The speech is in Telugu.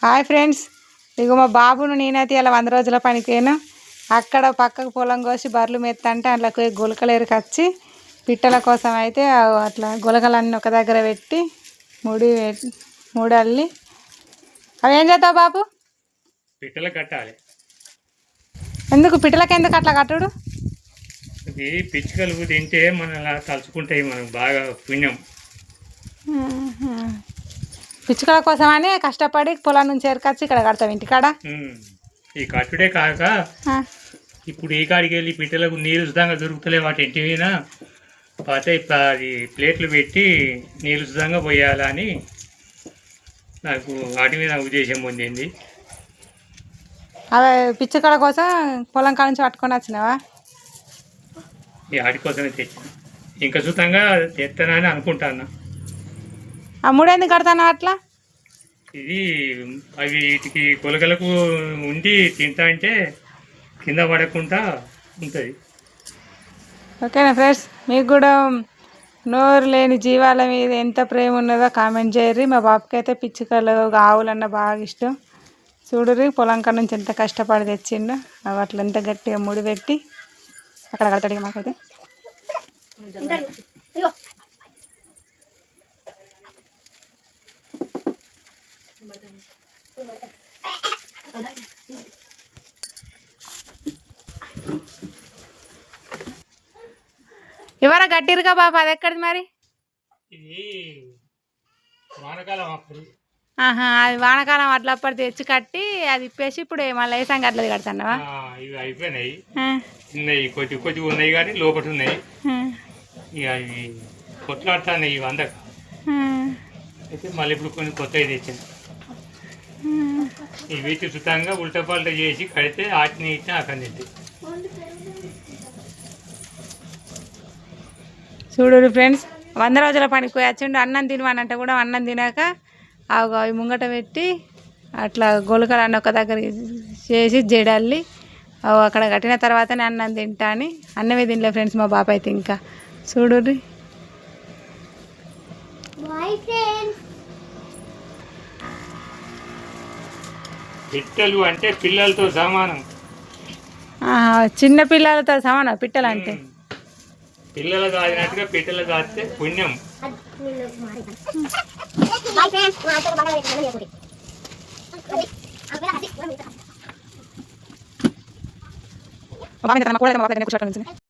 హాయ్ ఫ్రెండ్స్, ఇగో మా బాబును నేనైతే ఇలా 100 రోజుల పనికేను అక్కడ పక్కకు పొలం కోసి బర్రెలు మెత్తంటే అందులోకి గులకలేరుకి వచ్చి పిట్టల కోసం అయితే అట్లా గులకలన్నీ ఒక దగ్గర పెట్టి ముడల్లి అవి ఏం చేస్తావు బాబు? పిట్టలు కట్టాలి. ఎందుకు పిట్టలకి ఎందుకు అట్లా కట్టుడు? ఇది పిచ్చుకలు తింటే మన తలుచుకుంటాయి, మనకు బాగా పుణ్యం. పిచ్చుకల కోసం అని కష్టపడి పొలం నుంచి ఎరకొచ్చి ఇక్కడ కడతాం ఇంటికాడ. ఈ కట్టుడే కాక ఇప్పుడు ఈ కాడికి వెళ్ళి పిట్టలకు నీళ్ళు సుతంగా దొరుకుతలే, వాటి ఇంటి మీద పోతే అది ప్లేట్లు పెట్టి నీళ్ళు సుతంగా పోయాలని నాకు వాటి మీద ఉద్దేశం పొందింది. అదే పిచ్చుకల కోసం పొలం కాడ నుంచి పట్టుకొని వచ్చినావా? ఈ వాటి కోసమే తెచ్చిన, ఇంకా సుతంగా తెస్తానని అనుకుంటాను. ఆ మూడేందుకు కడతాను అట్లా? ఇది అవి వీటికి కొలకలకు ఉండి తింటా అంటే కింద పడకుండా ఉంటుంది. ఓకేనా ఫ్రెండ్స్, మీకు కూడా నోరు లేని జీవాల మీద ఎంత ప్రేమ ఉన్నదో కామెంట్ చేయర్రి. మా బాబుకి అయితే పిచ్చుకలు ఆవులన్న బాగా ఇష్టం. చూడుర్రి పొలం కాడ నుంచి ఎంత కష్టపడి తెచ్చిండో. అవి అట్లా ఎంత గట్టిగా ముడి పెట్టి అక్కడ కడతాడు. మాకైతే ఎవరా గట్టిరుగా బాబు? అది ఎక్కడిది మరి? ఇది వానకాలం అప్పుడు. అది వానకాలం అట్లప్పటి తెచ్చి కట్టి అది ఇప్పేసి ఇప్పుడు మళ్ళీ వేసాం అట్లది కడతావా? ఇవి అయిపోయినాయి, ఉన్నాయి కొద్ది కొద్దిగా ఉన్నాయి కానీ లోపల ఉన్నాయి. ఇక అవి కొట్లాడుతున్నాయి ఇవి అందక. అయితే మళ్ళీ ఇప్పుడు కొన్ని కొత్తవి తెచ్చింది. ఈ వీటి సుతంగా ఉల్టా పల్టా చేసి కడితే ఆటిని ఇచ్చిన అక్కడ తింటే. చూడు ఫ్రెండ్స్, 100 రోజుల పనికి పోయి వచ్చిండు. అన్నం తినమనంటే కూడా అన్నం తినాక అవి ముంగట పెట్టి అట్లా గొలకలు అన్న ఒక దగ్గర చేసి జడల్లి అవి అక్కడ కట్టిన తర్వాతనే అన్నం తింటా అని అన్నమే తినలే ఫ్రెండ్స్ మా బాబు అయితే. ఇంకా చూడుర్రి పిట్టలు అంటే పిల్లలతో సమానం. చిన్న పిల్లలతో సమానం పిట్టలు అంటే. పిల్లలు కాదినట్టుగా పిట్టలు కాస్తే పుణ్యం.